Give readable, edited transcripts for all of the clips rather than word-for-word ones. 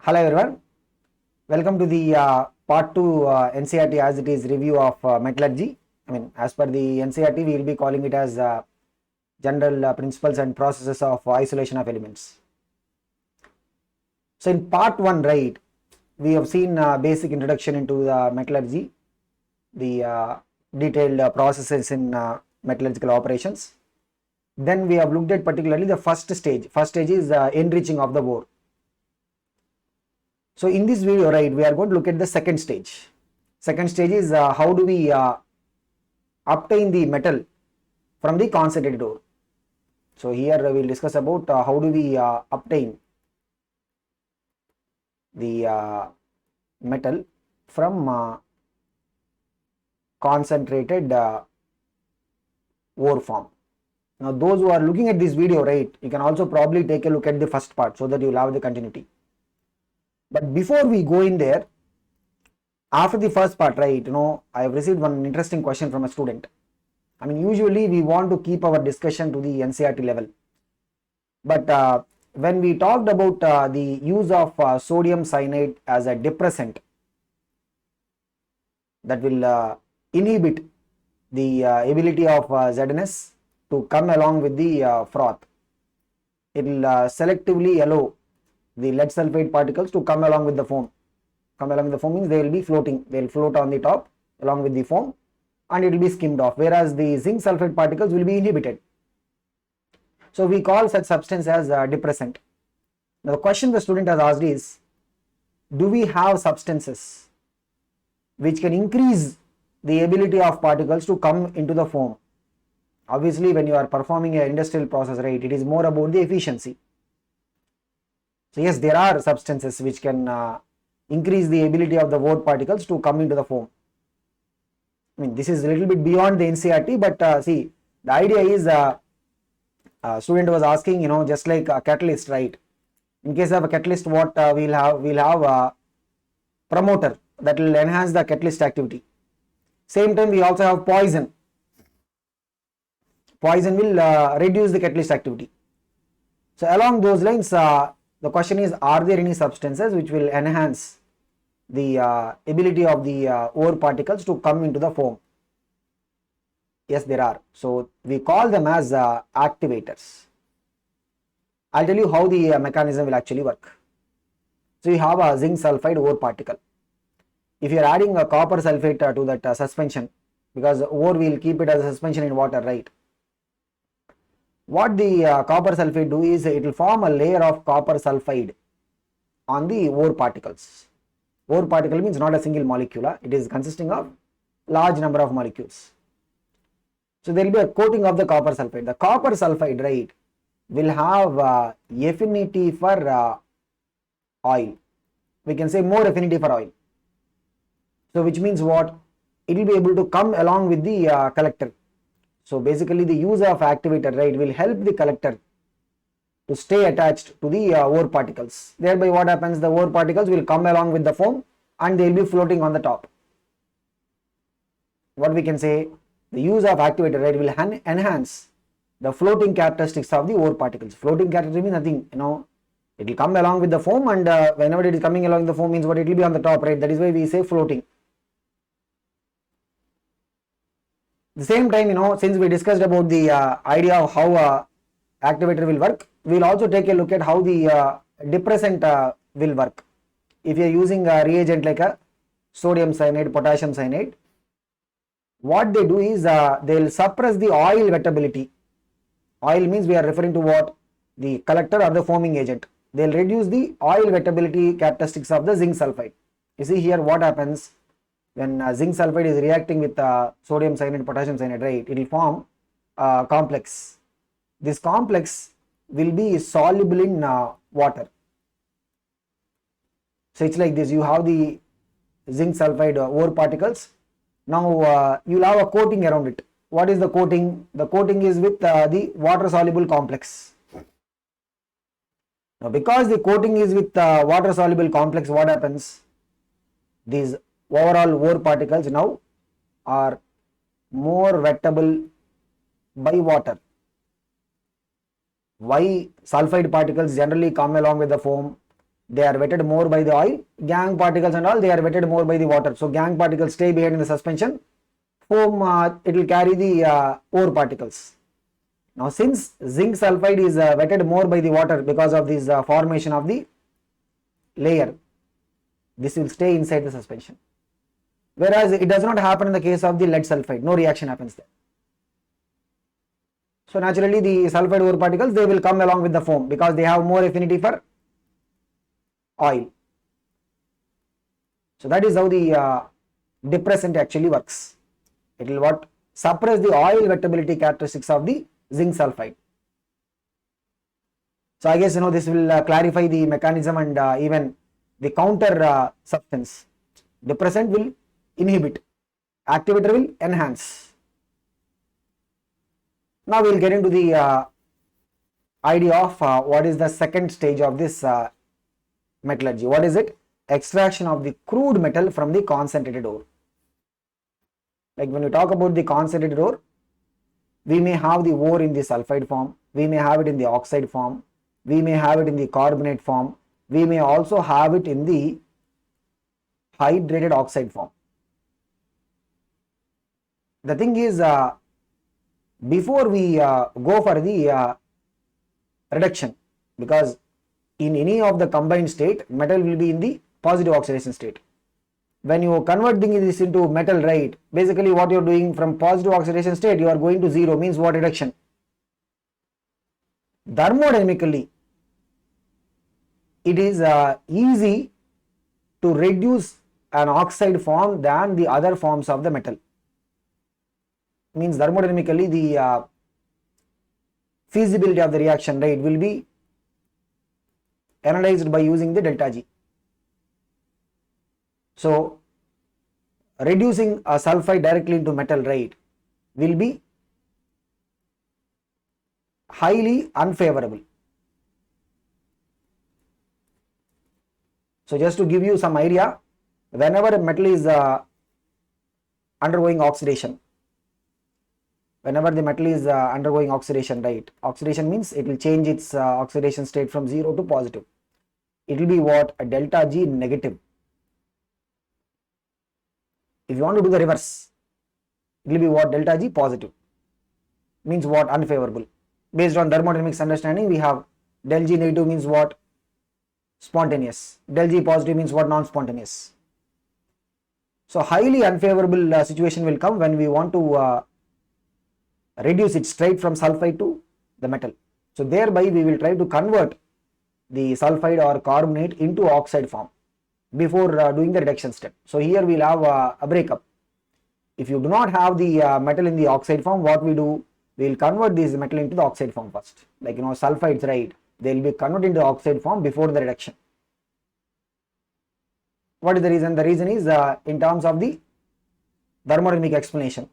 Hello everyone, welcome to the part 2 NCERT as it is review of metallurgy. As per the NCERT, we will be calling it as general principles and processes of isolation of elements. So in part 1, right, we have seen basic introduction into the metallurgy, the detailed processes in metallurgical operations. Then we have looked at particularly the first stage. First stage is enriching of the ore. So in this video, right, we are going to look at the second stage. Second stage is how do we obtain the metal from the concentrated ore. So here we will discuss about how do we obtain the metal from concentrated ore form. Now those who are looking at this video, right, you can also probably take a look at the first part so that you will have the continuity. But before we go in there, after the first part, right, I have received one interesting question from a student. Usually we want to keep our discussion to the NCERT level. But when we talked about the use of sodium cyanide as a depressant that will inhibit the ability of ZNS to come along with the froth, it will selectively allow the lead sulfide particles to come along with the foam. Come along with the foam means they will be floating, they will float on the top along with the foam and it will be skimmed off, whereas the zinc sulfide particles will be inhibited. So we call such substance as depressant. Now the question the student has asked is, do we have substances which can increase the ability of particles to come into the foam? Obviously when you are performing an industrial process, right, it is more about the efficiency. So yes, there are substances which can increase the ability of the ore particles to come into the foam. This is a little bit beyond the NCERT, but see, the idea is student was asking, just like a catalyst, right? In case of a catalyst, what we'll have a promoter that will enhance the catalyst activity. Same time, we also have poison. Poison will reduce the catalyst activity. So along those lines, the question is, are there any substances which will enhance the ability of the ore particles to come into the foam? Yes, there are. So we call them as activators. I'll tell you how the mechanism will actually work. So you have a zinc sulfide ore particle. If you are adding a copper sulfate to that suspension, because ore will keep it as a suspension in water, right? What the copper sulfate do is it will form a layer of copper sulfide on the ore particles. Ore particle means not a single molecule, it is consisting of large number of molecules. So there will be a coating of the copper sulfide. The copper sulfide, right, will have affinity for oil. We can say more affinity for oil. So which means what? It will be able to come along with the collector. So basically the use of activator, right, will help the collector to stay attached to the ore particles. Thereby what happens? The ore particles will come along with the foam and they will be floating on the top. What we can say? The use of activator, right, will enhance the floating characteristics of the ore particles. Floating characteristic means nothing, it will come along with the foam and whenever it is coming along the foam means what? It will be on the top, right? That is why we say floating. The same time, since we discussed about the idea of how activator will work, we will also take a look at how the depressant will work. If you are using a reagent like a sodium cyanide, potassium cyanide, what they do is they will suppress the oil wettability. Oil means we are referring to what? The collector or the foaming agent. They will reduce the oil wettability characteristics of the zinc sulfide. You see here what happens when zinc sulfide is reacting with sodium cyanide, potassium cyanide, right? It will form a complex. This complex will be soluble in water. So it's like this, you have the zinc sulfide ore particles. Now you will have a coating around it. What is the coating? The coating is with the water soluble complex. Now because the coating is with water soluble complex, what happens? These overall ore particles now are more wettable by water. Why sulfide particles generally come along with the foam? they are wetted more by the oil. Gangue particles and all, they are wetted more by the water. So gangue particles stay behind in the suspension. Foam, it will carry the ore particles. Now since zinc sulfide is wetted more by the water because of this formation of the layer, this will stay inside the suspension. Whereas it does not happen in the case of the lead sulfide, no reaction happens there. So naturally the sulfide ore particles, they will come along with the foam because they have more affinity for oil. So that is how the depressant actually works. It will what? Suppress the oil wettability characteristics of the zinc sulfide. So I guess this will clarify the mechanism and even the counter substance. Depressant will inhibit, activator will enhance. Now we will get into the idea of what is the second stage of this metallurgy. What is it? Extraction of the crude metal from the concentrated ore. Like when we talk about the concentrated ore, we may have the ore in the sulfide form, we may have it in the oxide form, we may have it in the carbonate form, we may also have it in the hydrated oxide form. The thing is, before we go for the reduction, because in any of the combined state, metal will be in the positive oxidation state. When you are converting this into metal, right, basically what you are doing from positive oxidation state, you are going to zero, means what? Reduction. Thermodynamically, it is easy to reduce an oxide form than the other forms of the metal. Means thermodynamically the feasibility of the reaction, right, will be analyzed by using the delta G. So reducing a sulfide directly into metal, right, will be highly unfavorable. So just to give you some idea, whenever a metal is undergoing oxidation, right, oxidation means it will change its oxidation state from 0 to positive. It will be what? A delta G negative. If you want to do the reverse, it will be what? Delta G positive. Means what? Unfavorable. Based on thermodynamics understanding, we have del G negative means what? Spontaneous. Del G positive means what? Non-spontaneous. So highly unfavorable situation will come when we want to reduce it straight from sulfide to the metal. So thereby we will try to convert the sulfide or carbonate into oxide form before doing the reduction step. So here we will have a breakup. If you do not have the metal in the oxide form, what we do? We will convert this metal into the oxide form first. Like sulfides, right? They will be converted into oxide form before the reduction. What is the reason? The reason is in terms of the thermodynamic explanation.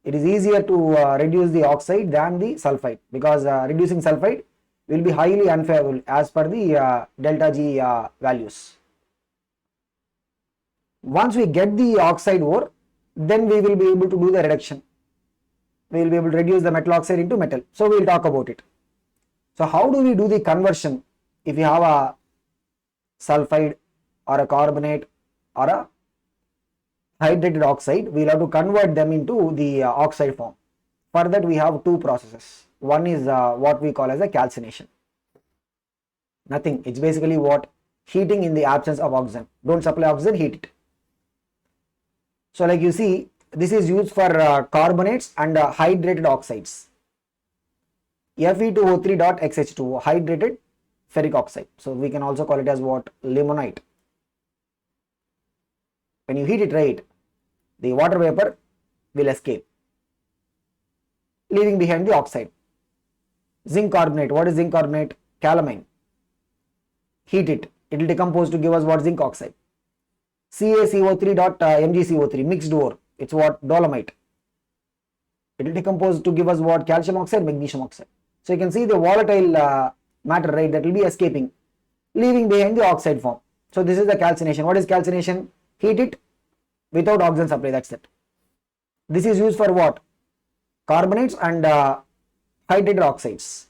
It is easier to reduce the oxide than the sulfide, because reducing sulfide will be highly unfavorable as per the delta G values. Once we get the oxide ore, then we will be able to do the reduction. We will be able to reduce the metal oxide into metal. So we will talk about it. So how do we do the conversion if you have a sulfide or a carbonate or a hydrated oxide? We will have to convert them into the oxide form. For that we have two processes. One is what we call as a calcination. Nothing, it's basically what? Heating in the absence of oxygen. Don't supply oxygen, heat it. So like you see, this is used for carbonates and hydrated oxides. Fe2O3.XH2, hydrated ferric oxide. So we can also call it as what? Limonite. When you heat it, right, the water vapor will escape, leaving behind the oxide. Zinc carbonate, what is zinc carbonate? Calamine. Heat it, it will decompose to give us what? Zinc oxide. CaCO3.MgCO3, mixed ore, it's what? Dolomite. It will decompose to give us what? Calcium oxide, magnesium oxide. So you can see the volatile matter, right, that will be escaping, leaving behind the oxide form. So this is the calcination. What is calcination? Heat it without oxygen supply, that's it. This is used for what? Carbonates and hydrated oxides.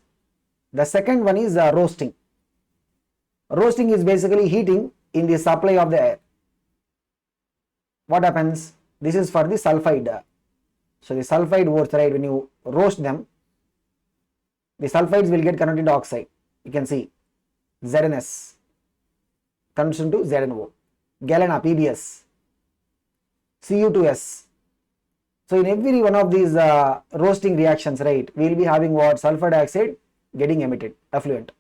The second one is roasting. Roasting is basically heating in the supply of the air. What happens? This is for the sulfide. So the sulfide ores, right, when you roast them, the sulfides will get converted into oxide. You can see ZnS converts into ZnO, galena PbS, Cu2s. So in every one of these roasting reactions, right, we will be having what? Sulfur dioxide getting emitted, effluent.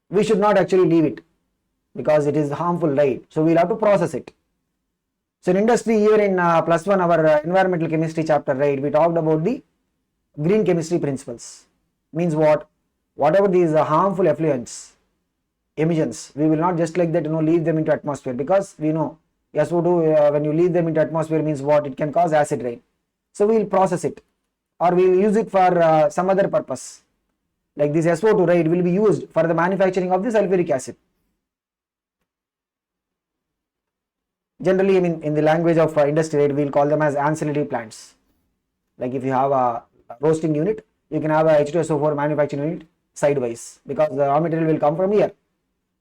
We should not actually leave it because it is harmful, right? So we'll have to process it. So in industry, here in +1, our environmental chemistry chapter, right, we talked about the green chemistry principles. Means what? Whatever these harmful effluents, emissions, we will not just like that, leave them into atmosphere, because we know SO2, when you leave them into atmosphere means what? It can cause acid rain. So we will process it, or we will use it for some other purpose. Like this SO2, right, will be used for the manufacturing of the sulfuric acid. Generally, I mean, in the language of industry, right, we will call them as ancillary plants. Like if you have a roasting unit, you can have a H2SO4 manufacturing unit sidewise, because the raw material will come from here,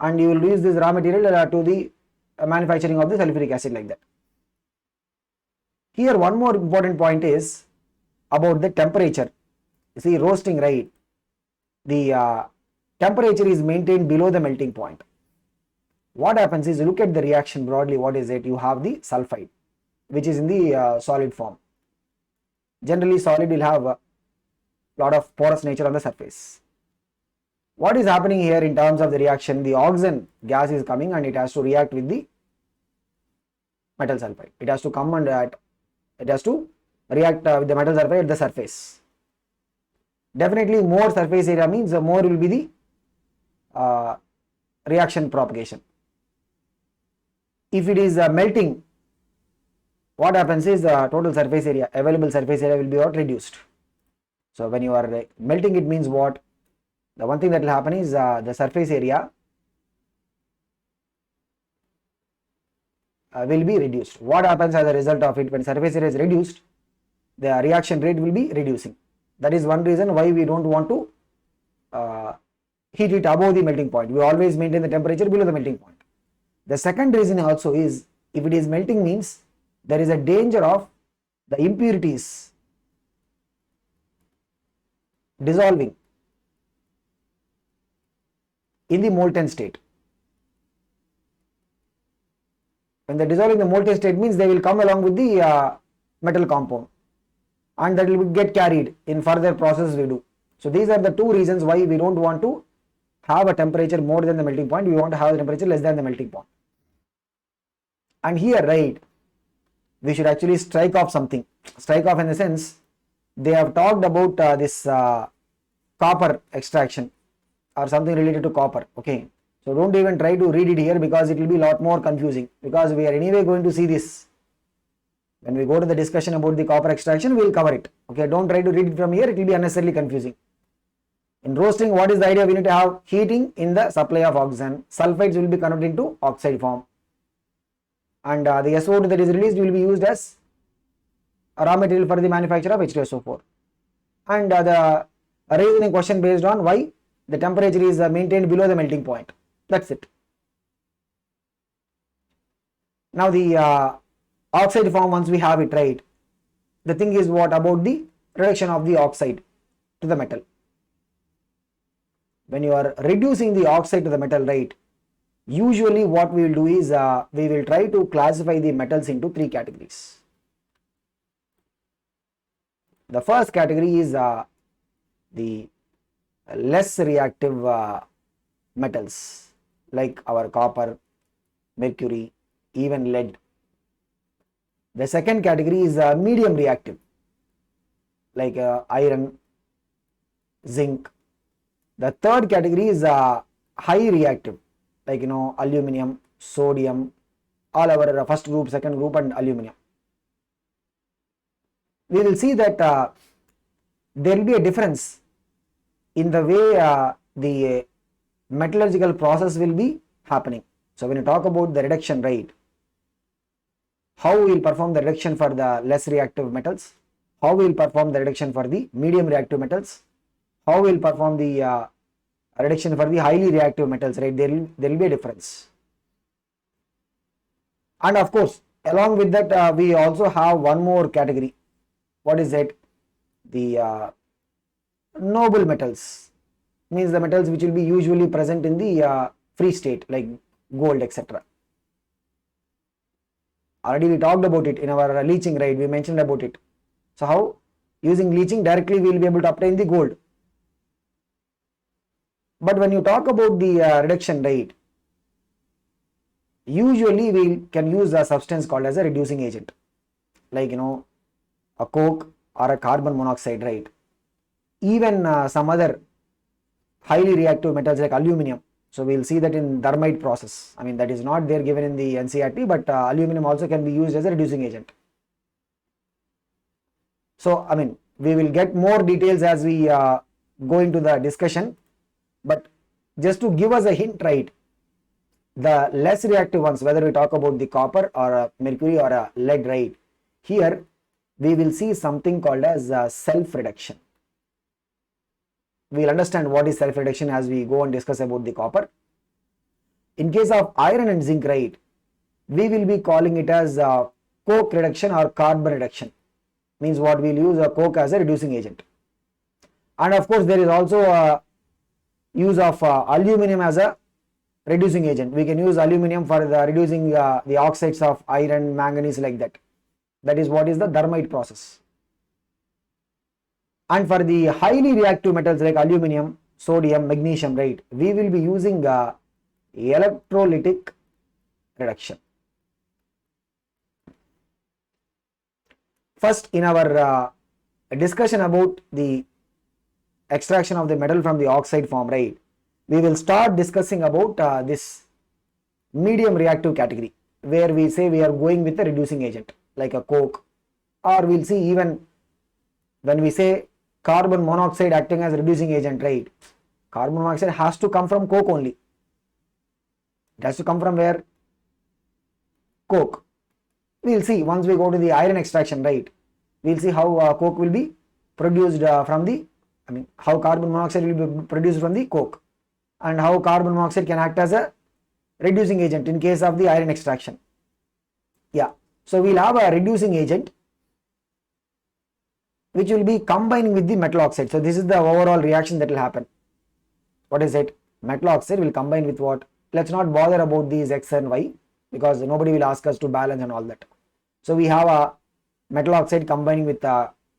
and you will use this raw material to the manufacturing of the sulfuric acid, like that. Here one more important point is about the temperature. You see, roasting, right, the temperature is maintained below the melting point. What happens is, look at the reaction broadly. What is it? You have the sulfide, which is in the solid form. Generally, solid will have a lot of porous nature on the surface. What is happening here in terms of the reaction? The oxygen gas is coming and it has to react with the metal sulfide. It has to come and it has to react with the metal sulfide at the surface. Definitely, more surface area means more will be the reaction propagation. If it is melting, what happens is the total surface area, available surface area, will be reduced. So when you are melting, it means what? The one thing that will happen is the surface area will be reduced. What happens as a result of it? When surface area is reduced, the reaction rate will be reducing. That is one reason why we don't want to heat it above the melting point. We always maintain the temperature below the melting point. The second reason also is, if it is melting means there is a danger of the impurities dissolving in the molten state. When they dissolve in the molten state means they will come along with the metal compound, and that will get carried in further process we do. So these are the two reasons why we don't want to have a temperature more than the melting point. We want to have a temperature less than the melting point. And here, right, we should actually strike off something. Strike off in the sense, they have talked about this copper extraction or something related to copper. Okay, so don't even try to read it here, because it will be a lot more confusing, because we are anyway going to see this. When we go to the discussion about the copper extraction, we will cover it. Okay, don't try to read it from here, it will be unnecessarily confusing. In roasting, what is the idea? We need to have heating in the supply of oxygen. Sulfides will be converted into oxide form, and the SO2 that is released will be used as a raw material for the manufacture of H2SO4. And the reasoning question based on why the temperature is maintained below the melting point. That's it. Now the oxide form, once we have it, right, the thing is what about the reduction of the oxide to the metal? When you are reducing the oxide to the metal, right, usually what we will do is we will try to classify the metals into three categories. The first category is the less reactive metals, like our copper, mercury, even lead. The second category is medium reactive, like iron, zinc. The third category is high reactive, like aluminum, sodium, all our first group, second group, and aluminum. We will see that there will be a difference in the way the metallurgical process will be happening. So when you talk about the reduction, right, how we will perform the reduction for the less reactive metals, how we will perform the reduction for the medium reactive metals, how we will perform the reduction for the highly reactive metals, right? There will be a difference. And of course, along with that, we also have one more category. What is it? The noble metals, means the metals which will be usually present in the free state, like gold, etc. Already we talked about it in our leaching, right? We mentioned about it. So how using leaching directly we will be able to obtain the gold. But when you talk about the reduction rate, usually we can use a substance called as a reducing agent, like a coke or a carbon monoxide, right? Even some other highly reactive metals like aluminum. So we'll see that in thermite process. I mean, that is not there given in the NCERT, but aluminum also can be used as a reducing agent. So I mean, we will get more details as we go into the discussion, but just to give us a hint, right? The less reactive ones, whether we talk about the copper or a mercury or a lead, right? Here we will see something called as self-reduction. We will understand what is self-reduction as we go and discuss about the copper. In case of iron and zinc, right, we will be calling it as coke reduction or carbon reduction. Means what, we'll use a coke as a reducing agent. And of course, there is also a use of aluminum as a reducing agent. We can use aluminum for the reducing the oxides of iron, manganese, like that. That is what is the thermite process. And for the highly reactive metals like aluminum, sodium, magnesium, right, we will be using electrolytic reduction. First, in our discussion about the extraction of the metal from the oxide form, right, we will start discussing about this medium reactive category, where we say we are going with a reducing agent like a coke, or we'll see even when we say carbon monoxide acting as a reducing agent, right, carbon monoxide has to come from coke only. It has to come from where? Coke. We'll see once we go to the iron extraction, right, we'll see how coke will be produced from the, I mean, how carbon monoxide will be produced from the coke, and how carbon monoxide can act as a reducing agent in case of the iron extraction. Yeah, so we'll have a reducing agent which will be combining with the metal oxide. So this is the overall reaction that will happen. What is it? Metal oxide will combine with what? Let's not bother about these X and Y, because nobody will ask us to balance and all that. So we have a metal oxide combining with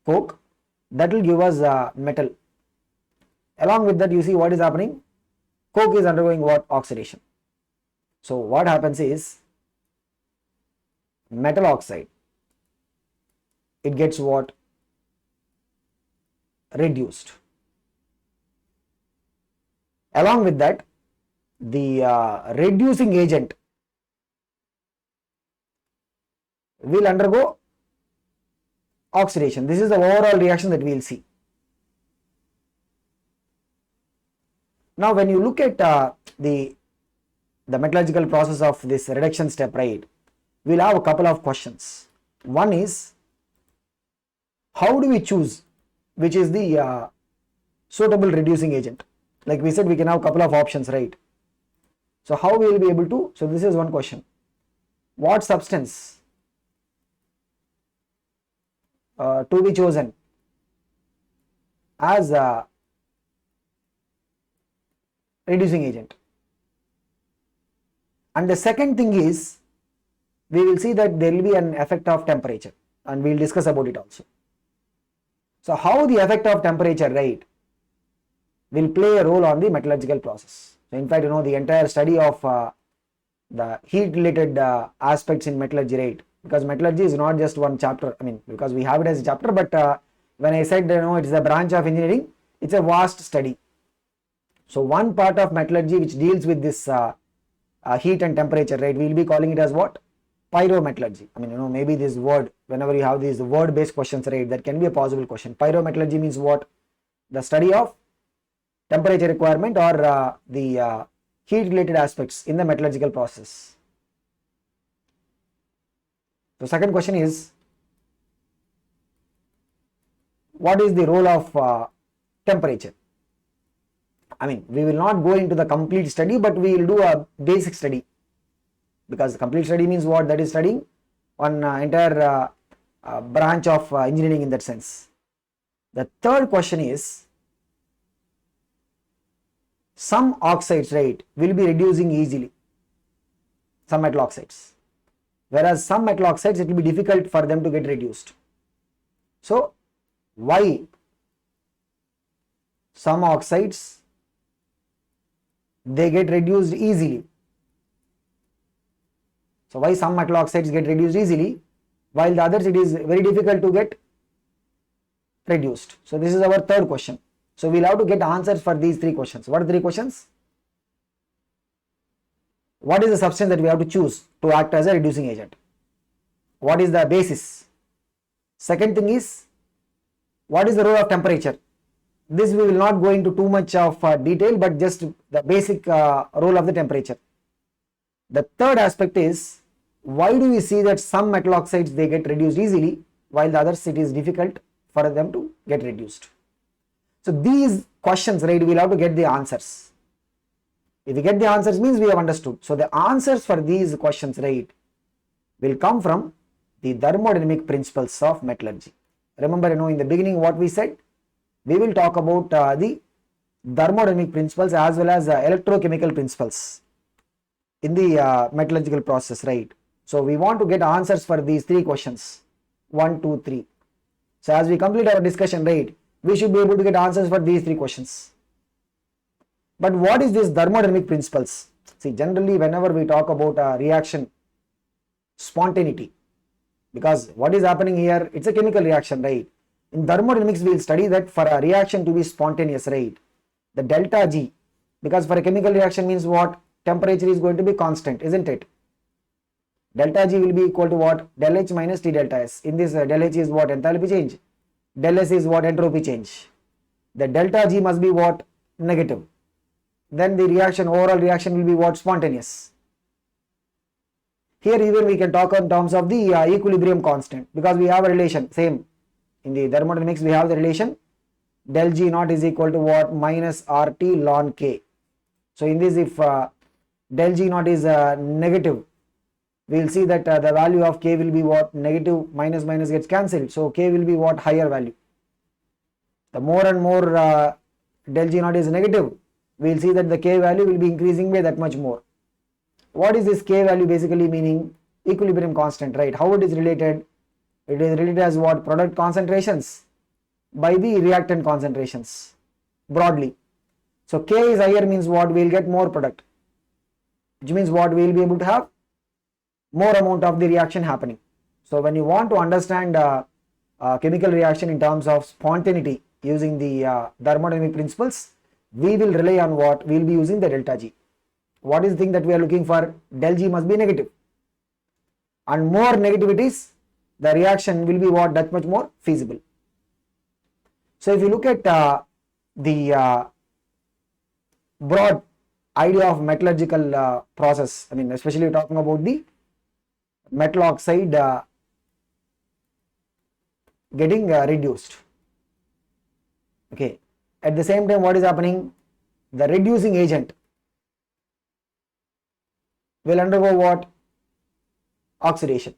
coke, that will give us metal. Along with that, you see what is happening? Coke is undergoing what? Oxidation. So what happens is, metal oxide, it gets what? Reduced. Along with that, the reducing agent will undergo oxidation. This is the overall reaction that we will see. Now when you look at the metallurgical process of this reduction step, right, we'll have a couple of questions. One is, how do we choose which is the suitable reducing agent? Like we said, we can have a couple of options, right? So how we will be able to, so this is one question. What substance to be chosen as a reducing agent? And the second thing is, we will see that there will be an effect of temperature, and we will discuss about it also. So how the effect of temperature, right, will play a role on the metallurgical process. So in fact, the entire study of the heat related aspects in metallurgy, right, because metallurgy is not just one chapter, I mean, because we have it as a chapter, but when I said it is a branch of engineering, it's a vast study. So one part of metallurgy which deals with this heat and temperature, right, we will be calling it as what? Pyrometallurgy. I mean, maybe this word, whenever you have these word based questions, right, that can be a possible question. Pyrometallurgy means what? The study of temperature requirement or the heat related aspects in the metallurgical process. So second question is, what is the role of temperature? I mean, we will not go into the complete study, but we will do a basic study, because complete study means what? That is studying one entire branch of engineering in that sense. The third question is, some oxides, right, will be reducing easily, some metal oxides, whereas some metal oxides it will be difficult for them to get reduced. So why some oxides they get reduced easily? So why some metal oxides get reduced easily while the others it is very difficult to get reduced? So this is our third question. So we'll have to get answers for these three questions. What are the three questions? What is the substance that we have to choose to act as a reducing agent? What is the basis? Second thing is, what is the role of temperature? This we will not go into too much of detail, but just the basic role of the temperature. The third aspect is, why do we see that some metal oxides they get reduced easily while the others it is difficult for them to get reduced? So these questions, right, we'll have to get the answers. If we get the answers means we have understood. So the answers for these questions, right, will come from the thermodynamic principles of metallurgy. Remember, in the beginning what we said, we will talk about the thermodynamic principles as well as electrochemical principles in the metallurgical process, right? So we want to get answers for these three questions, 1, 2, 3. So as we complete our discussion, right, we should be able to get answers for these three questions. But what is this thermodynamic principles? See, generally whenever we talk about reaction spontaneity, because what is happening here, it's a chemical reaction, right? In thermodynamics we will study that for a reaction to be spontaneous, right, the delta G, because for a chemical reaction means what? Temperature is going to be constant, isn't it? Delta G will be equal to what? Del H minus T delta S. In this del H is what? Enthalpy change. Del S is what? Entropy change. The delta G must be what? Negative. Then the reaction, overall reaction will be what? Spontaneous. Here even we can talk in terms of the equilibrium constant, because we have a relation, same. In the thermodynamics we have the relation del G naught is equal to what? Minus RT ln K. So in this, if del G naught is negative, we will see that the value of K will be what? Negative, minus minus gets cancelled. So K will be what? Higher value. The more and more del G naught is negative, we will see that the K value will be increasing by that much more. What is this K value basically meaning? Equilibrium constant, right? How it is related? It is related as what? Product concentrations by the reactant concentrations, broadly. So K is higher means what? We will get more product, which means what? We will be able to have more amount of the reaction happening. So when you want to understand chemical reaction in terms of spontaneity using the thermodynamic principles, we will rely on what? We will be using the delta G. What is the thing that we are looking for? Del G must be negative, and more negativities, the reaction will be what? That much more feasible. So if you look at the broad idea of metallurgical process, I mean especially talking about the metal oxide getting reduced. Okay, at the same time what is happening? The reducing agent will undergo what? Oxidation.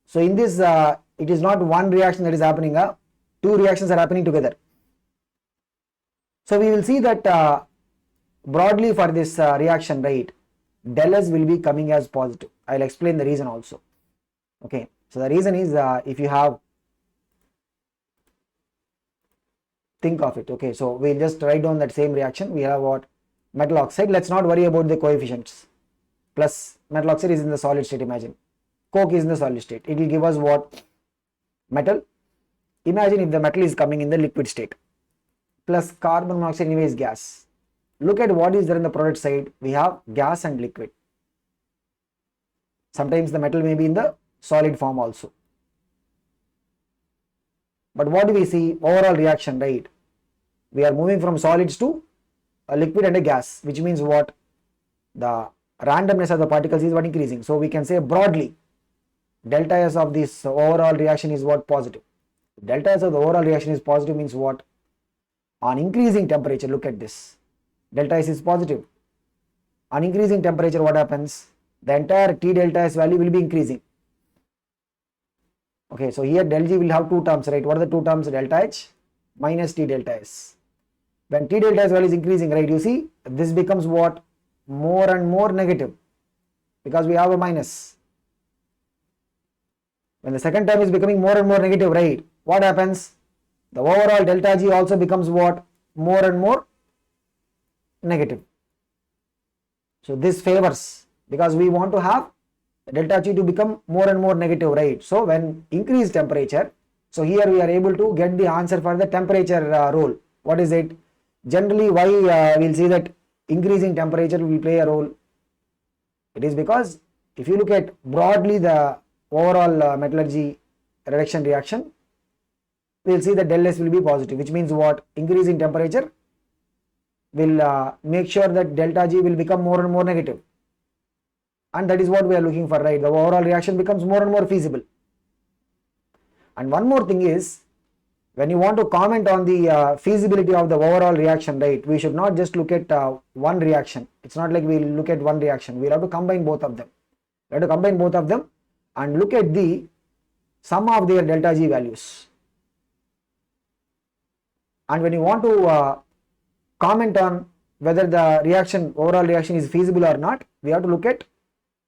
So in this it is not one reaction that is happening, two reactions are happening together. So we will see that broadly for this reaction, right, del S will be coming as positive. I will explain the reason also. Okay, so the reason is if you have, think of it. Okay, so we will just write down that same reaction. We have what? Metal oxide. Let's not worry about the coefficients. Plus metal oxide is in the solid state, imagine. Coke is in the solid state. It will give us what? Metal. Imagine if the metal is coming in the liquid state. Plus carbon monoxide anyway is gas. Look at what is there in the product side. We have gas and liquid. Sometimes the metal may be in the solid form also. But what do we see? Overall reaction, right? We are moving from solids to a liquid and a gas, which means what? The randomness of the particles is what? Increasing. So we can say broadly, delta S of this overall reaction is what? Positive. Delta S of the overall reaction is positive means what? On increasing temperature, look at this, delta S is positive. On increasing temperature, what happens? The entire T delta S value will be increasing. Okay, so here del G will have two terms, right? What are the two terms? Delta H minus T delta S. When T delta S value is increasing, right, you see this becomes what? More and more negative, because we have a minus. When the second term is becoming more and more negative, right, what happens? The overall delta G also becomes what? More and more negative. So this favors, because we want to have delta G to become more and more negative, right? So when increased temperature, so here we are able to get the answer for the temperature role. What is it? Generally, why we'll see that increasing temperature will play a role? It is because if you look at broadly the overall metallurgy reduction reaction, we'll see that del S will be positive, which means what? Increasing temperature will make sure that delta G will become more and more negative. And that is what we are looking for, right? The overall reaction becomes more and more feasible. And one more thing is, when you want to comment on the feasibility of the overall reaction, right, we should not just look at one reaction. It's not like we'll look at one reaction. We'll have to combine both of them. We have to combine both of them and look at the sum of their delta G values. And when you want to comment on whether the reaction, overall reaction is feasible or not, we have to look at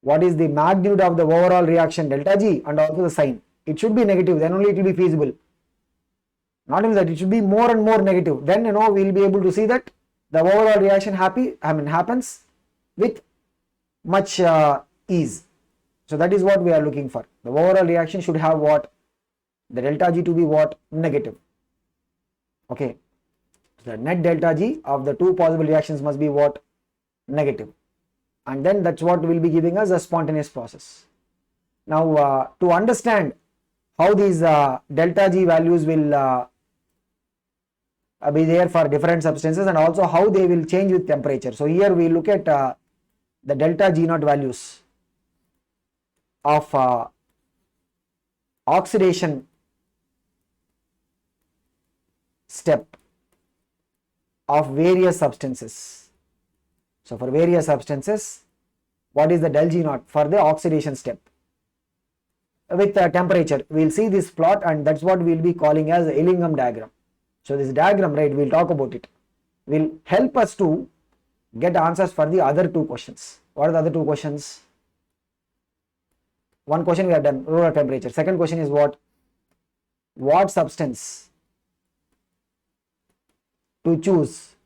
what is the magnitude of the overall reaction delta G and also the sign. It should be negative, then only it will be feasible. Not only that, it should be more and more negative. Then we'll be able to see that the overall reaction happens with much ease. So that is what we are looking for. The overall reaction should have what? The delta G to be what? Negative. Okay. So the net delta G of the two possible reactions must be what? Negative. And then that's what will be giving us a spontaneous process. Now to understand how these delta G values will be there for different substances and also how they will change with temperature. So here we look at the delta G naught values of oxidation step of various substances. So for various substances, what is the del G naught for the oxidation step? With temperature, we will see this plot, and that's what we will be calling as Ellingham diagram. So this diagram, right, we'll talk about it, will help us to get answers for the other two questions. What are the other two questions? One question we have done, roller temperature. Second question is what? What substance to choose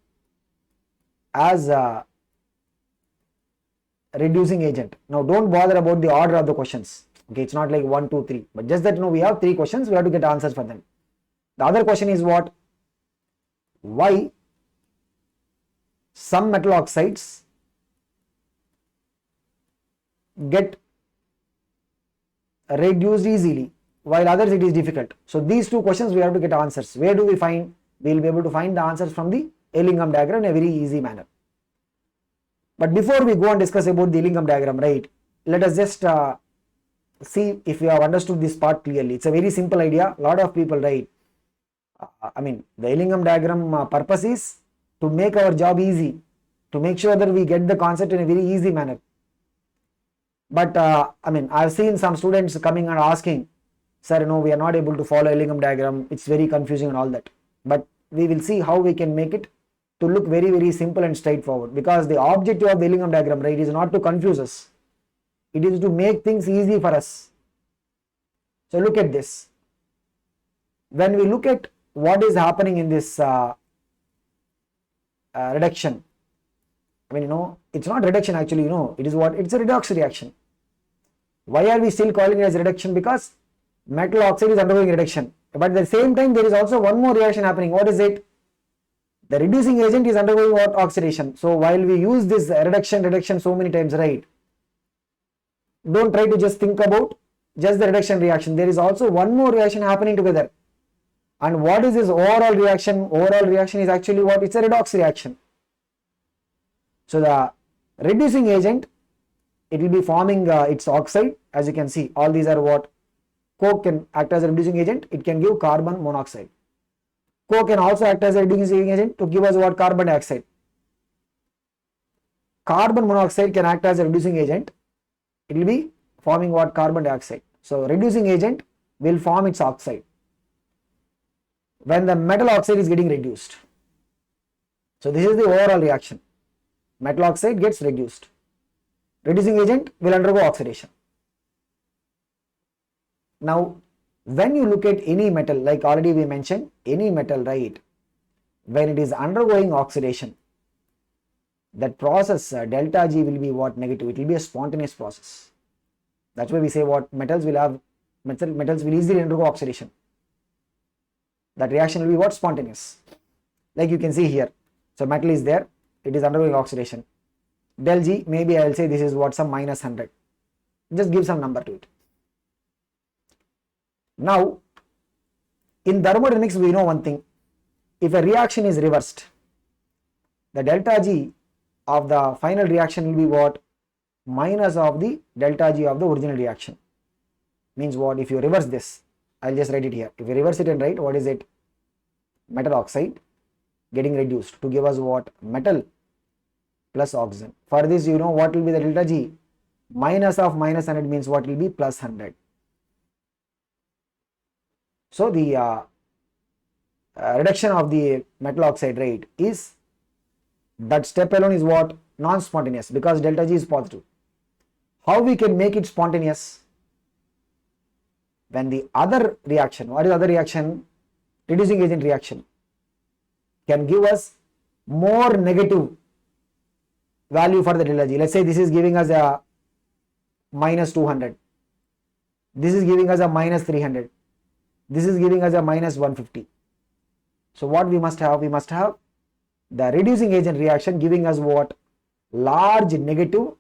as a reducing agent. Now don't bother about the order of the questions. Okay, it's not like 1, 2, 3, but just that we have 3 questions, we have to get answers for them. The other question is what? Why some metal oxides get reduced easily while others it is difficult. So these 2 questions we have to get answers. Where do we find? We will be able to find the answers from the Ellingham diagram in a very easy manner. But before we go and discuss about the Ellingham diagram, right, let us just see if we have understood this part clearly. It's a very simple idea. A lot of people, right, the Ellingham diagram purpose is to make our job easy, to make sure that we get the concept in a very easy manner. But I've seen some students coming and asking, sir, we are not able to follow Ellingham diagram, it's very confusing and all that. But we will see how we can make it to look very, very simple and straightforward, because the objective of the Ellingham diagram, right, is not to confuse us. It is to make things easy for us. So look at this. When we look at what is happening in this reduction, it's not reduction actually, it is what? It's a redox reaction. Why are we still calling it as reduction? Because metal oxide is undergoing reduction. But at the same time, there is also one more reaction happening. What is it? The reducing agent is undergoing what? Oxidation. So while we use this reduction so many times, right, don't try to just think about just the reduction reaction. There is also one more reaction happening together. And what is this overall reaction? Overall reaction is actually what? It's a redox reaction. So the reducing agent, it will be forming its oxide. As you can see, all these are what? Coke can act as a reducing agent. It can give carbon monoxide. HCO can also act as a reducing agent to give us what? Carbon dioxide. Carbon monoxide can act as a reducing agent. It will be forming what? Carbon dioxide. So reducing agent will form its oxide when the metal oxide is getting reduced. So this is the overall reaction. Metal oxide gets reduced. Reducing agent will undergo oxidation. Now, when you look at any metal, like already we mentioned, any metal, right, when it is undergoing oxidation, that process delta G will be what? Negative. It will be a spontaneous process. That's why we say what? Metals will easily undergo oxidation. That reaction will be what? Spontaneous. Like you can see here. So metal is there, it is undergoing oxidation. Del G, maybe I will say this is what? Some minus 100. Just give some number to it. Now, in thermodynamics, we know one thing. If a reaction is reversed, the delta G of the final reaction will be what? Minus of the delta G of the original reaction. Means what? If you reverse this, I'll just write it here. If you reverse it and write, what is it? Metal oxide getting reduced to give us what? Metal plus oxygen. For this, you know what will be the delta G? Minus of minus 100 means what will be? Plus 100. So the reduction of the metal oxide rate is, that step alone is what? Non-spontaneous, because delta G is positive. How we can make it spontaneous? When the other reaction, what is the other reaction? Reducing agent reaction can give us more negative value for the delta G. Let's say this is giving us a minus 200. This is giving us a minus 300. This is giving us a minus 150. So what we must have? We must have the reducing agent reaction giving us what? Large negative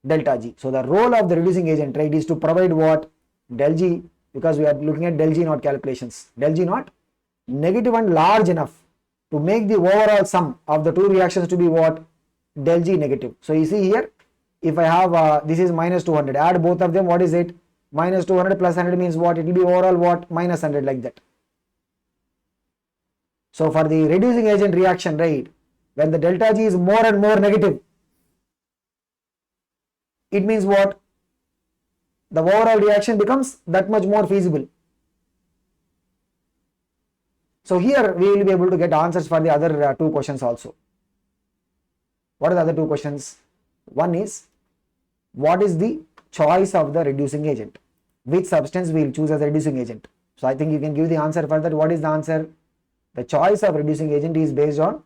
delta G. So the role of the reducing agent, right, is to provide what? Del G, because we are looking at del G naught calculations. Del G naught negative and large enough to make the overall sum of the two reactions to be what? Del G negative. So you see here, if I have this is minus 200, add both of them, what is it? Minus 200 plus 100 means what? It will be overall what? Minus 100, like that. So for the reducing agent reaction, right, when the delta G is more and more negative, it means what? The overall reaction becomes that much more feasible. So here we will be able to get answers for the other two questions also. What are the other two questions? One is, what is the choice of the reducing agent? Which substance we will choose as a reducing agent? So I think you can give the answer for that. What is the answer? The choice of reducing agent is based on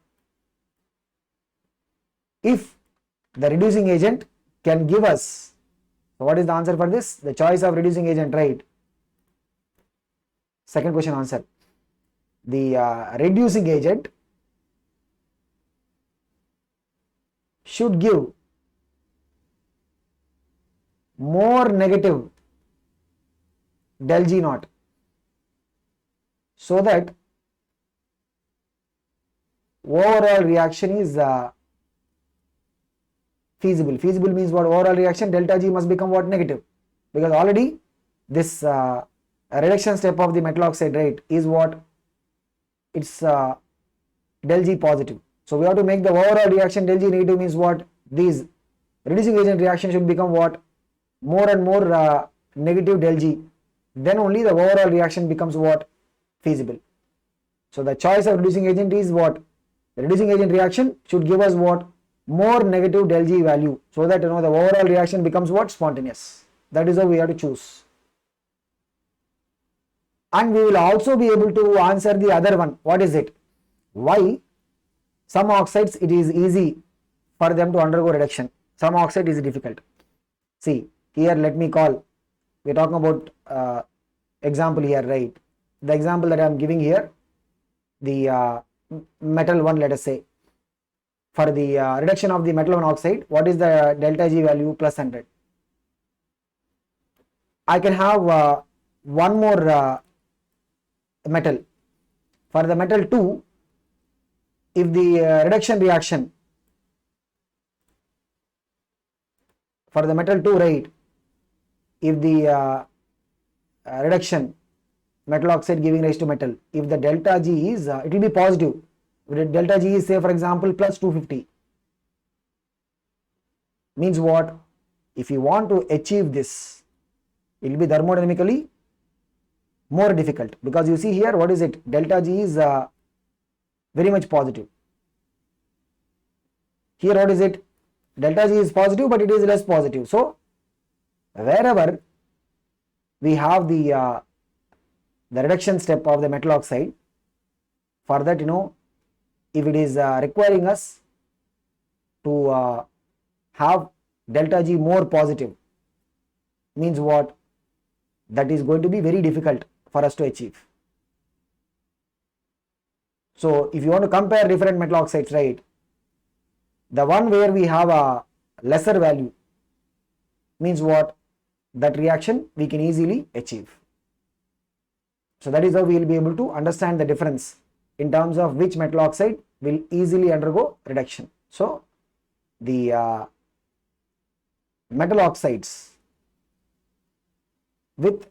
if the reducing agent can give us. So what is the answer for this? The choice of reducing agent, right? Second question answer. The reducing agent should give more negative del G naught, so that overall reaction is feasible. Feasible means what? Overall reaction delta G must become what? Negative, because already this reduction step of the metal oxide rate is what? It's del G positive. So we have to make the overall reaction del G negative, means what? These reducing agent reaction should become what? More and more negative del G. Then only the overall reaction becomes what? Feasible. So the choice of reducing agent is what? The reducing agent reaction should give us what? More negative del G value, so that the overall reaction becomes what? Spontaneous. That is how we have to choose. And we will also be able to answer the other one. What is it? Why some oxides it is easy for them to undergo reduction, some oxide is difficult. See here, let me call, we are talking about example here, right? The example that I am giving here, the metal one, let us say, for the reduction of the metal one oxide, what is the delta G value? Plus 100. I can have one more metal. For the metal 2, if the reduction reaction for the metal 2, right, if the reduction metal oxide giving rise to metal. If the delta G is, it will be positive. If the delta G is, say for example, plus 250. Means what? If you want to achieve this, it will be thermodynamically more difficult, because you see here, what is it? Delta G is very much positive. Here what is it? Delta G is positive, but it is less positive. So wherever we have the reduction step of the metal oxide, for that, if it is requiring us to have delta G more positive, means what? That is going to be very difficult for us to achieve. So if you want to compare different metal oxides, right, the one where we have a lesser value, means what? That reaction we can easily achieve. So that is how we will be able to understand the difference in terms of which metal oxide will easily undergo reduction. So the metal oxides with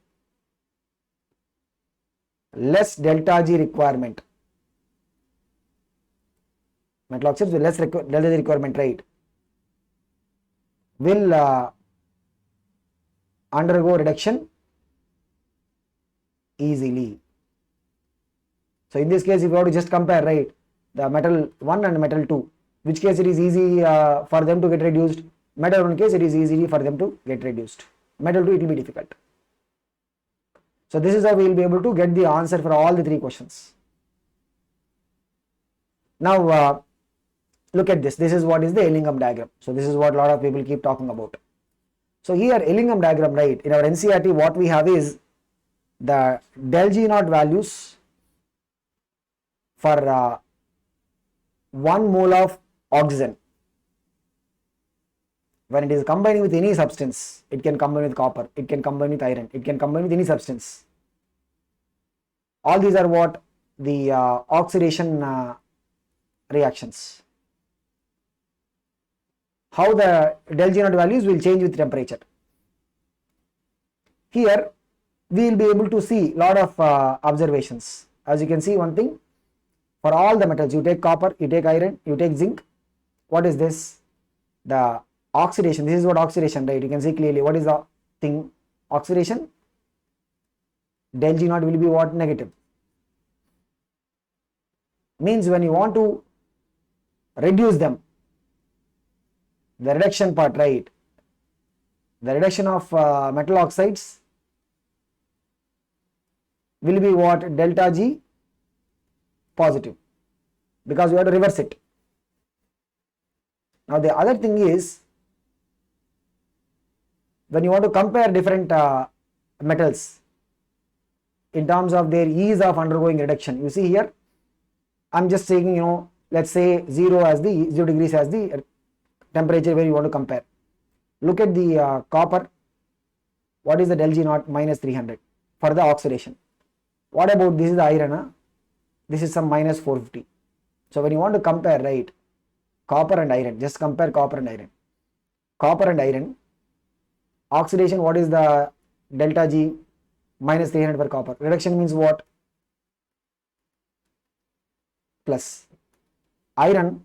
less delta G requirement, metal oxides with less delta G requirement, right, will undergo reduction easily. So in this case, if you have to just compare, right, the metal 1 and metal 2, which case it is easy for them to get reduced? Metal 1 case it is easy for them to get reduced. Metal 2 it will be difficult. So this is how we will be able to get the answer for all the 3 questions. Now look at this. This is what is the Ellingham diagram. So this is what a lot of people keep talking about. So here Ellingham diagram, right, in our NCERT what we have is the del G naught values for 1 mole of oxygen. When it is combining with any substance, it can combine with copper, it can combine with iron, it can combine with any substance. All these are what? The oxidation reactions. How the del G naught values will change with temperature. Here we will be able to see lot of observations. As you can see, one thing, for all the metals, you take copper, you take iron, you take zinc. What is this? The oxidation. This is what oxidation, right? You can see clearly what is the thing. Oxidation, del G naught will be what? Negative. Means when you want to reduce them, the reduction part, right, the reduction of metal oxides will be what? Delta G positive, because you have to reverse it. Now the other thing is, when you want to compare different metals in terms of their ease of undergoing reduction, you see here I'm just taking, let's say 0 degrees as the temperature where you want to compare. Look at the copper. What is the del G naught? Minus 300 for the oxidation. What about this? Is the iron? This is some minus 450. So when you want to compare, right, copper and iron, just compare copper and iron. Copper and iron oxidation, what is the delta G? Minus 300 for copper. Reduction means what? Plus. Iron,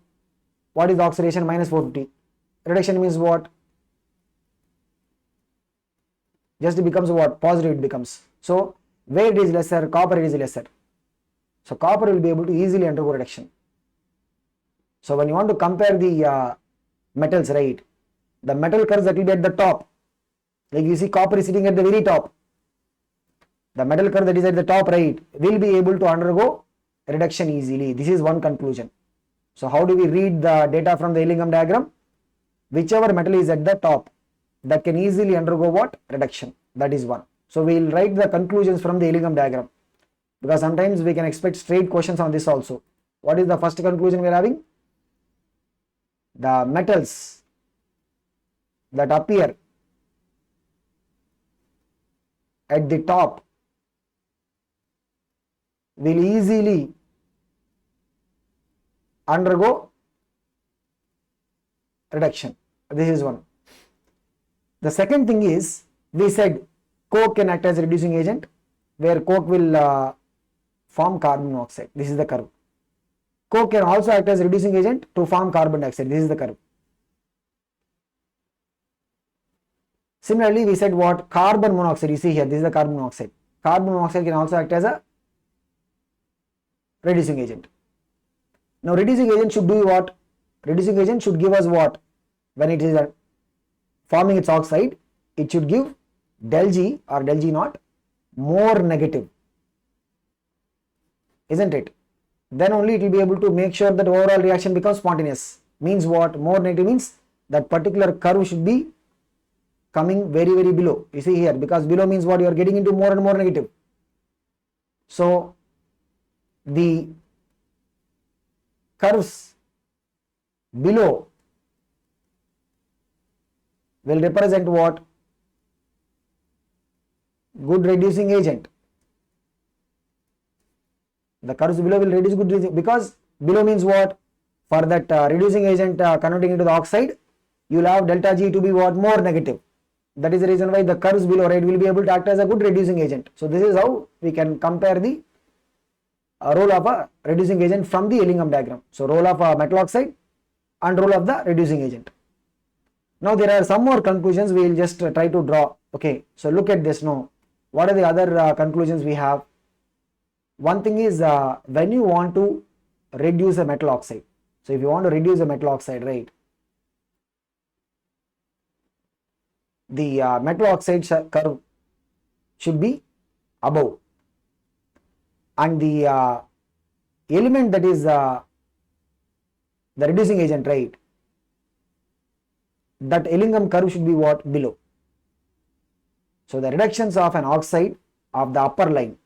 what is the oxidation? Minus 450. Reduction means what? Just it becomes what? Positive it becomes. So where it is lesser, copper it is lesser. So copper will be able to easily undergo reduction. So when you want to compare the metals, right, the metal curves that will be at the top, like you see copper is sitting at the very top. The metal curve that is at the top, right, will be able to undergo reduction easily. This is one conclusion. So how do we read the data from the Ellingham diagram? Whichever metal is at the top, that can easily undergo what? Reduction. That is one. So we will write the conclusions from the Ellingham diagram, because sometimes we can expect straight questions on this also. What is the first conclusion we are having? The metals that appear at the top will easily undergo reduction. This is one. The second thing is, we said coke can act as a reducing agent. where coke will form carbon monoxide. This is the curve. Coke can also act as reducing agent to form carbon dioxide. This is the curve. Similarly, we said what? Carbon monoxide. You see here, this is the carbon monoxide. Carbon monoxide can also act as a reducing agent. Now, reducing agent should do what? Reducing agent should give us what? When it is forming its oxide, it should give del G or del G naught more negative, isn't it? Then only it will be able to make sure that overall reaction becomes spontaneous. Means what? More negative means that particular curve should be coming very, very below. You see here, because below means what? You are getting into more and more negative. So the curves below will represent what? Good reducing agent. The curves below will reduce good reducing, because below means what? For that reducing agent converting into the oxide, you will have delta G to be what? More negative. That is the reason why the curves below, right, will be able to act as a good reducing agent. So this is how we can compare the role of a reducing agent from the Ellingham diagram. So role of a metal oxide and role of the reducing agent. Now there are some more conclusions we will just try to draw. Okay, so look at this now. What are the other conclusions we have? One thing is when you want to reduce a metal oxide. So if you want to reduce a metal oxide, right, the metal oxide curve should be above, and the element that is the reducing agent, right, that Ellingham curve should be what? Below. So the reductions of an oxide of the upper line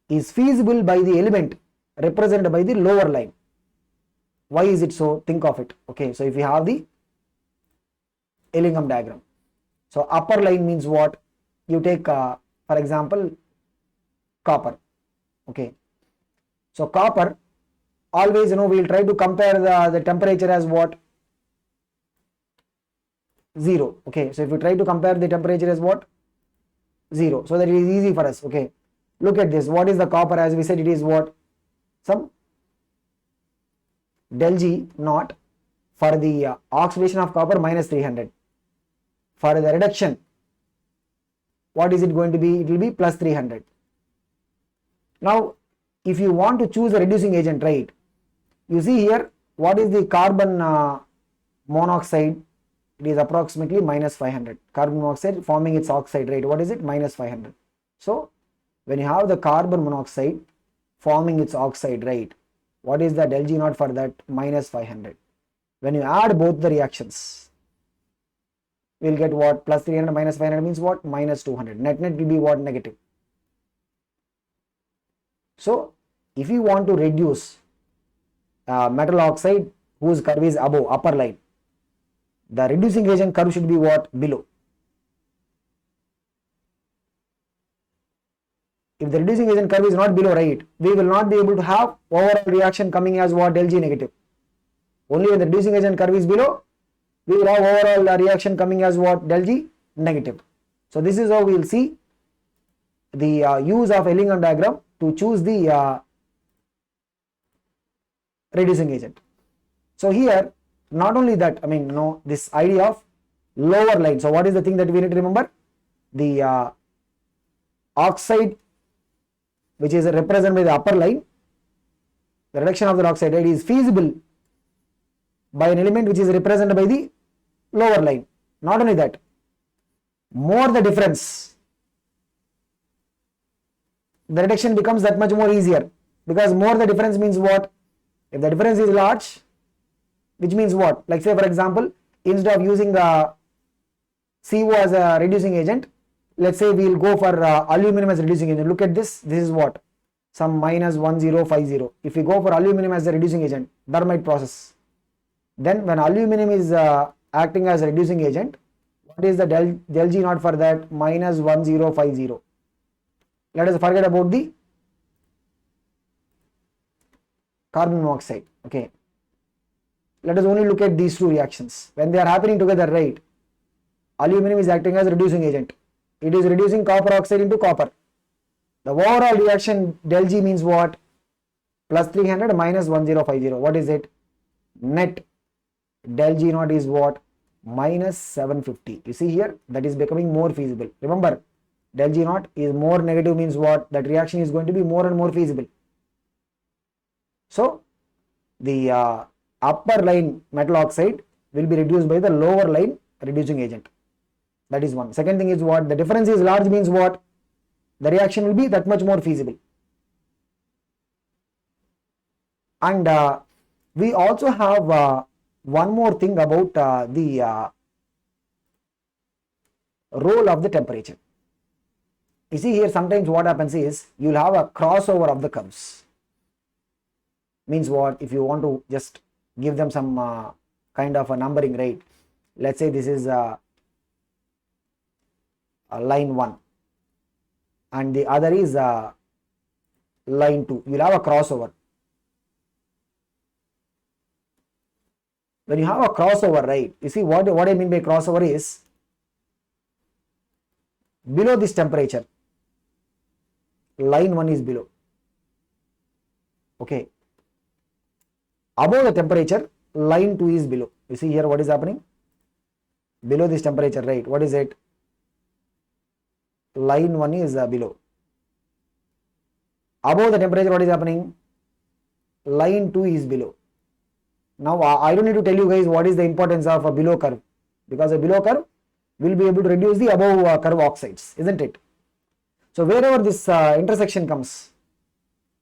is feasible by the element represented by the lower line. Why is it so? Think of it. Okay, so if you have the Ellingham diagram, so upper line means what? You take for example copper. Okay, so copper, always we will try to compare the temperature as what? 0. Okay, so if you try to compare the temperature as what? 0, so that it is easy for us. Okay, look at this. What is the copper? As we said, it is what? Some del G naught for the oxidation of copper minus 300. For the reduction, what is it going to be? It will be plus 300. Now, if you want to choose a reducing agent, right, you see here, what is the carbon monoxide? It is approximately minus 500. Carbon monoxide forming its oxide, right? What is it? Minus 500. So, when you have the carbon monoxide forming its oxide, right, what is the del G naught for that? Minus 500. When you add both the reactions, we will get what? Plus 300 minus 500 means what? Minus 200. Net will be what? Negative. So, if you want to reduce metal oxide whose curve is above, upper line, the reducing agent curve should be what? Below. If the reducing agent curve is not below, right, we will not be able to have overall reaction coming as what? Del G negative. Only when the reducing agent curve is below, we will have overall reaction coming as what? Del G negative. So this is how we will see the use of Ellingham diagram to choose the reducing agent. So here, not only that, I mean, this idea of lower line. So what is the thing that we need to remember? The oxide, which is represented by the upper line, the reduction of the oxide, right, is feasible by an element which is represented by the lower line. Not only that, more the difference, the reduction becomes that much more easier, because more the difference means what? If the difference is large, which means what? Like say for example, instead of using the CO as a reducing agent, let's say we will go for aluminum as a reducing agent. Look at this. This is what? Some minus 1050. If we go for aluminum as a reducing agent, Dermite process, then when aluminum is acting as a reducing agent, what is the del G naught for that? Minus 1050. Let us forget about the carbon monoxide. Okay, let us only look at these two reactions. When they are happening together, right, aluminum is acting as a reducing agent. It is reducing copper oxide into copper. The overall reaction del G means what? Plus 300 minus 1050. What is it? Net del G naught is what? Minus 750. You see here, that is becoming more feasible. Remember, del G naught is more negative means what? That reaction is going to be more and more feasible. So, the upper line metal oxide will be reduced by the lower line reducing agent. That is one. Second thing is what? The difference is large means what? The reaction will be that much more feasible. And we also have one more thing about the role of the temperature. You see here, sometimes what happens is you will have a crossover of the curves. Means what? If you want to just give them some kind of a numbering, right? Let's say this is a line 1 and the other is line 2. You will have a crossover. When you have a crossover, right? You see what I mean by crossover is below this temperature, line 1 is below. Okay. Above the temperature, line 2 is below. You see here what is happening? Below this temperature, right? What is it? Line 1 is below. Above the temperature, what is happening? Line 2 is below. Now, I don't need to tell you guys what is the importance of a below curve, because a below curve will be able to reduce the above curve oxides, isn't it? So, wherever this intersection comes,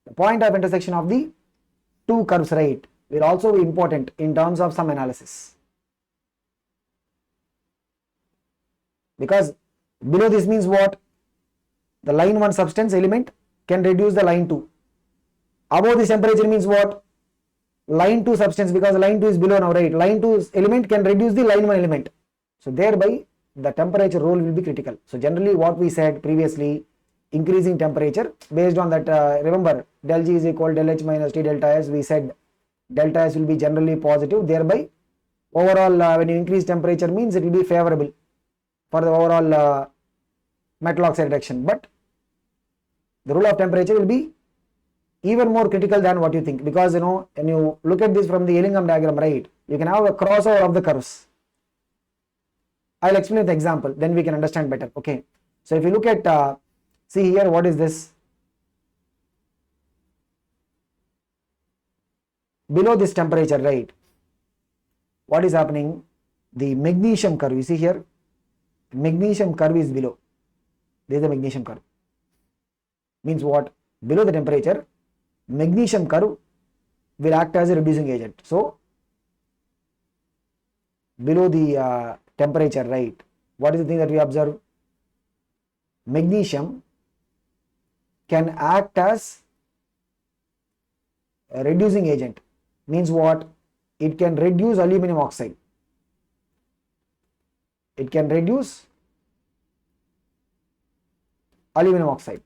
the point of intersection of the two curves, right, will also be important in terms of some analysis. Because below this means what? The line 1 substance element can reduce the line 2. Above this temperature means what? Line 2 substance, because line 2 is below now, right? Line 2 element can reduce the line 1 element. So thereby the temperature role will be critical. So generally what we said previously, increasing temperature based on that, remember del G is equal del H minus T delta S, we said delta S will be generally positive, thereby overall when you increase temperature means it will be favorable for the overall metal oxide reduction. But the role of temperature will be even more critical than what you think, because when you look at this from the Ellingham diagram, right, you can have a crossover of the curves. I'll explain the example, then we can understand better. Okay, so if you look at see here, what is this? Below this temperature, right, what is happening? The magnesium curve, you see here, magnesium curve is below. This is the magnesium curve. Means what? Below the temperature, magnesium curve will act as a reducing agent. So below the temperature, right, what is the thing that we observe? Magnesium can act as a reducing agent. Means what? It can reduce aluminum oxide. It can reduce aluminum oxide.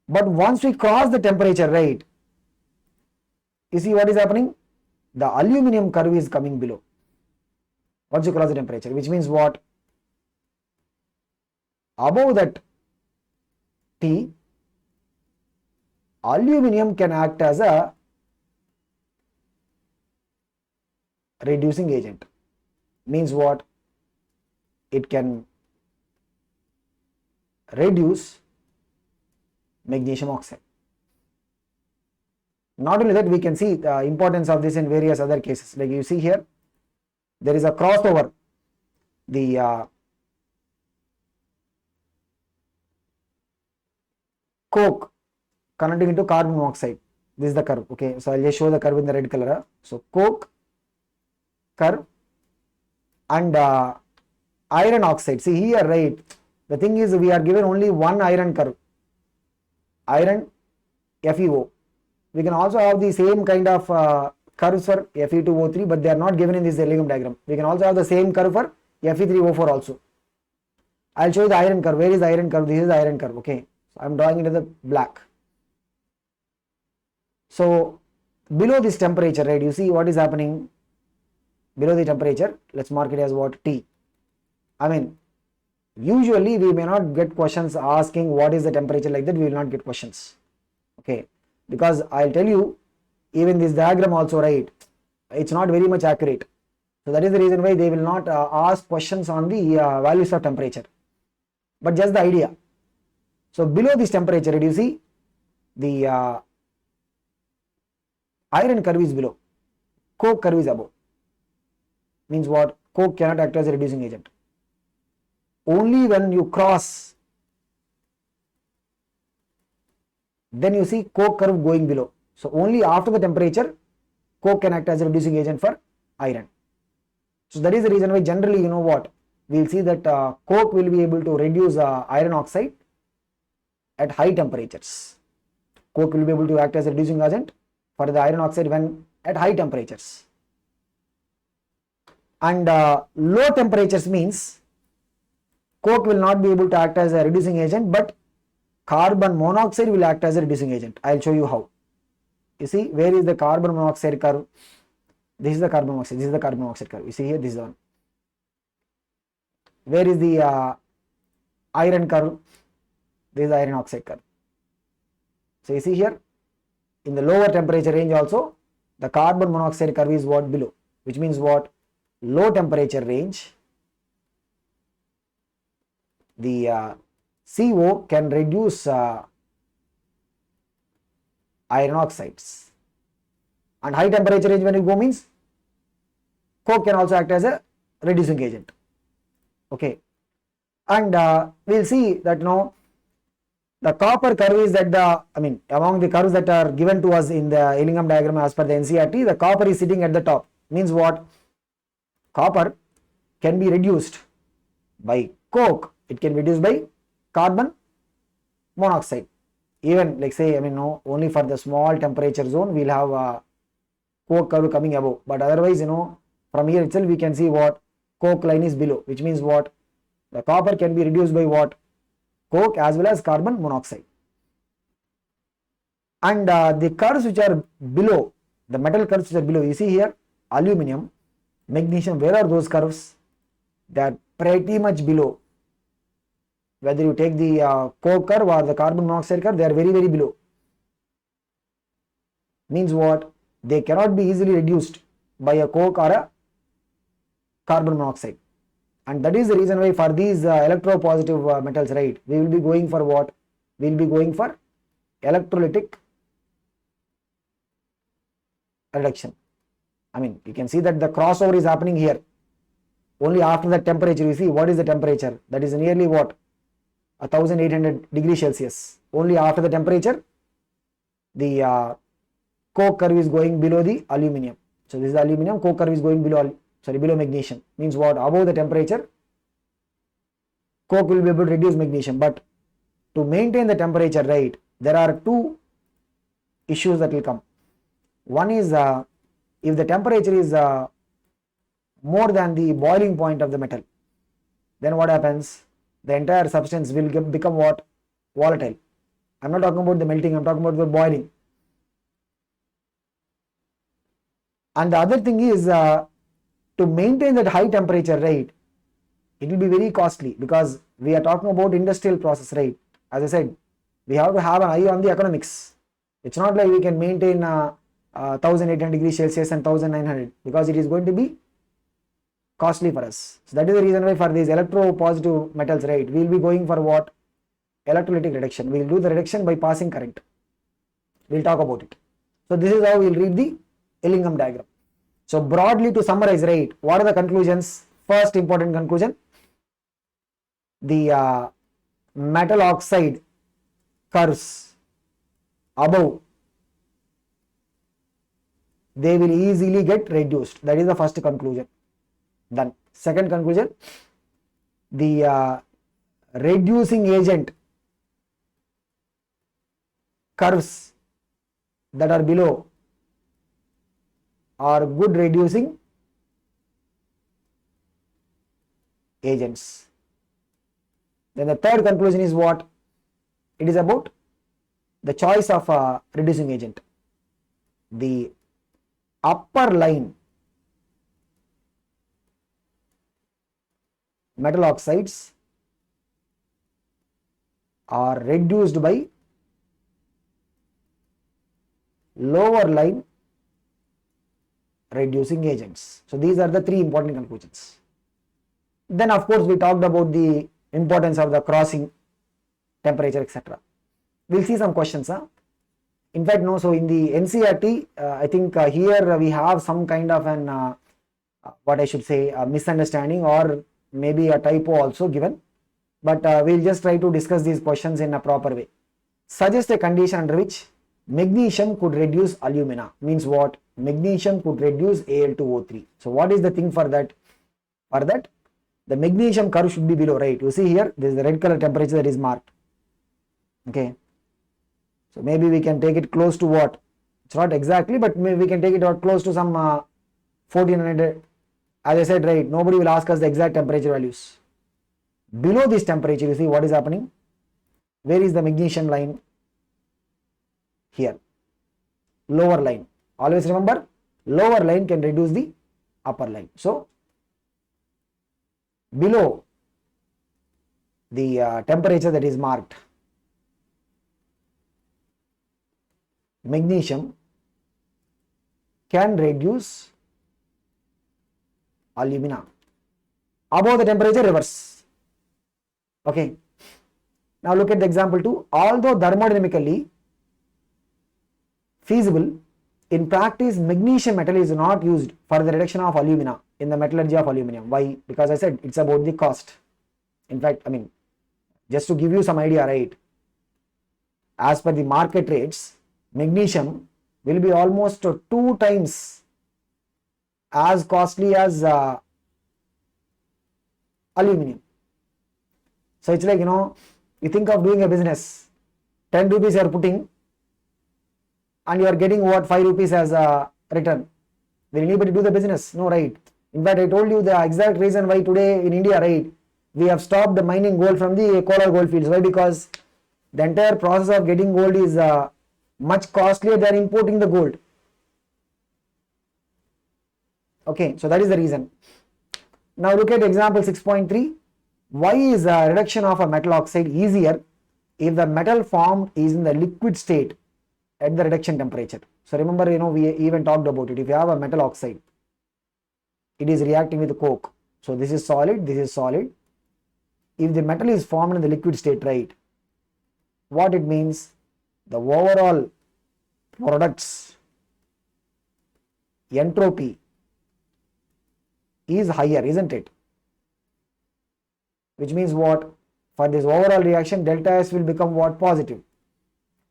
But once we cross the temperature, right, you see what is happening? The aluminum curve is coming below once you cross the temperature, which means what? Above that T, aluminum can act as a reducing agent. Means what? It can reduce magnesium oxide. Not only that, we can see the importance of this in various other cases. Like you see here, there is a crossover. The coke converting into carbon monoxide. This is the curve. Okay, so I'll just show the curve in the red color. So coke curve and iron oxide. See here, right? The thing is, we are given only one iron curve. Iron FeO. We can also have the same kind of curves for Fe2O3, but they are not given in this Ellingham diagram. We can also have the same curve for Fe3O4 also. I'll show you the iron curve. Where is the iron curve? This is the iron curve. Okay, so I'm drawing it in the black. So below this temperature, right, you see what is happening? Below the temperature, let's mark it as what? T. I mean, Usually we may not get questions asking what is the temperature, like that we will not get questions. Okay, because I'll tell you, even this diagram also, right, it's not very much accurate. So that is the reason why they will not ask questions on the values of temperature, but just the idea. So below this temperature, did you see the iron curve is below, coke curve is above. Means what? Coke cannot act as a reducing agent. Only when you cross, then you see coke curve going below. So only after the temperature, coke can act as a reducing agent for iron. So that is the reason why generally, you know what, we will see that coke will be able to reduce iron oxide at high temperatures. Coke will be able to act as a reducing agent for the iron oxide when at high temperatures. And low temperatures means coke will not be able to act as a reducing agent, but carbon monoxide will act as a reducing agent. I will show you how. You see, where is the carbon monoxide curve? This is the carbon monoxide, this is the carbon monoxide curve. You see here, this is the one. Where is the iron curve? This is the iron oxide curve. So you see here, in the lower temperature range also, the carbon monoxide curve is what? Below, which means what? Low temperature range, the CO can reduce iron oxides, and high temperature range when you go means coke can also act as a reducing agent. Okay, and we'll see that now the copper curve is that among the curves that are given to us in the Ellingham diagram as per the NCERT, the copper is sitting at the top. Means what? Copper can be reduced by coke, it can be reduced by carbon monoxide. Even like say, only for the small temperature zone we'll have a coke curve coming above, but otherwise, from here itself we can see what? Coke line is below, which means what? The copper can be reduced by what? Coke as well as carbon monoxide. And the curves which are below, the metal curves which are below, you see here, aluminum, magnesium, where are those curves? They are pretty much below. Whether you take the coke curve or the carbon monoxide curve, they are very, very below. Means what? They cannot be easily reduced by a coke or a carbon monoxide. And that is the reason why for these electropositive metals, right, we will be going for what? We will be going for electrolytic reduction. You can see that the crossover is happening here. Only after the temperature, you see what is the temperature? That is nearly what? 1800 degrees Celsius. Only after the temperature, the coke curve is going below the aluminum. So this is the aluminum, coke curve is going below magnesium. Means what? Above the temperature, coke will be able to reduce magnesium. But to maintain the temperature, right, there are two issues that will come. One is if the temperature is more than the boiling point of the metal, then what happens? The entire substance will become what? Volatile. I'm not talking about the melting, I'm talking about the boiling. And the other thing is to maintain that high temperature, right, it will be very costly, because we are talking about industrial process, right? As I said, we have to have an eye on the economics. It's not like we can maintain 1800 degrees Celsius and 1900, because it is going to be costly for us. So that is the reason why for these electropositive metals, right, we will be going for what? Electrolytic reduction. We will do the reduction by passing current. We will talk about it. So this is how we will read the Ellingham diagram. So broadly, to summarize, right, what are the conclusions? First important conclusion, the metal oxide curves above, they will easily get reduced. That is the first conclusion. Then second conclusion, the reducing agent curves that are below are good reducing agents. Then the third conclusion is what? It is about the choice of a reducing agent. The upper line, metal oxides, are reduced by lower line reducing agents. So these are the three important conclusions. Then of course we talked about the importance of the crossing temperature, etc. We'll see some questions. In fact, no, so in the NCERT, I think here we have some kind of an, what I should say, a misunderstanding or maybe a typo also given. But we'll just try to discuss these questions in a proper way. Suggest a condition under which magnesium could reduce alumina. Means what? Magnesium could reduce Al2O3. So what is the thing for that? For that, the magnesium curve should be below, right? You see here, this is the red color temperature that is marked. Okay. So maybe we can take it close to what? It's not exactly, but maybe we can take it out close to some 1400. As I said, right, nobody will ask us the exact temperature values. Below this temperature, you see what is happening? Where is the magnesium line? Here. Lower line. Always remember, lower line can reduce the upper line. So, below the temperature that is marked, magnesium can reduce alumina. Above the temperature, reverse. Okay. Now look at the example 2. Although thermodynamically feasible, in practice magnesium metal is not used for the reduction of alumina in the metallurgy of aluminum. Why? Because I said it's about the cost. In fact, I mean, just to give you some idea, right? As per the market rates, magnesium will be almost 2 times as costly as aluminum. So it's like, you think of doing a business, 10 rupees you are putting and you are getting what, 5 rupees as a return. Will anybody do the business? No, right? In fact, I told you the exact reason why today in India, right, we have stopped mining gold from the Kolar gold fields. Why? Because the entire process of getting gold is much costlier than importing the gold. Okay, so that is the reason. Now look at example 6.3. Why is a reduction of a metal oxide easier if the metal formed is in the liquid state at the reduction temperature? So remember, we even talked about it. If you have a metal oxide, it is reacting with coke. So this is solid, this is solid. If the metal is formed in the liquid state, right, what it means? The overall products entropy is higher, isn't it? Which means what? For this overall reaction, delta S will become what? Positive.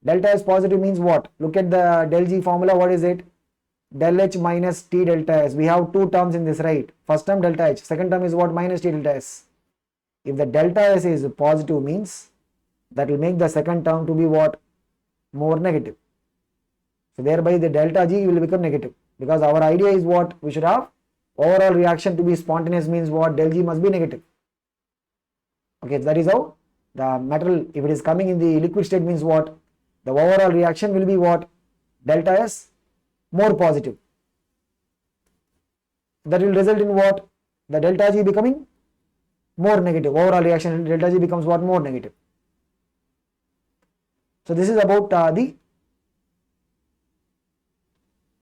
Delta S positive means what? Look at the del G formula. What is it? Del H minus T delta S. We have 2 terms in this, right? First term delta H. Second term is what? Minus T delta S. If the delta S is positive, means that will make the second term to be what? More negative. So thereby the delta G will become negative. Because our idea is what? We should have overall reaction to be spontaneous, means what? Del G must be negative. Okay, that is how the metal, if it is coming in the liquid state, means what? The overall reaction will be what? Delta S more positive. That will result in what? The delta G becoming more negative. Overall reaction delta G becomes what? More negative. So this is about the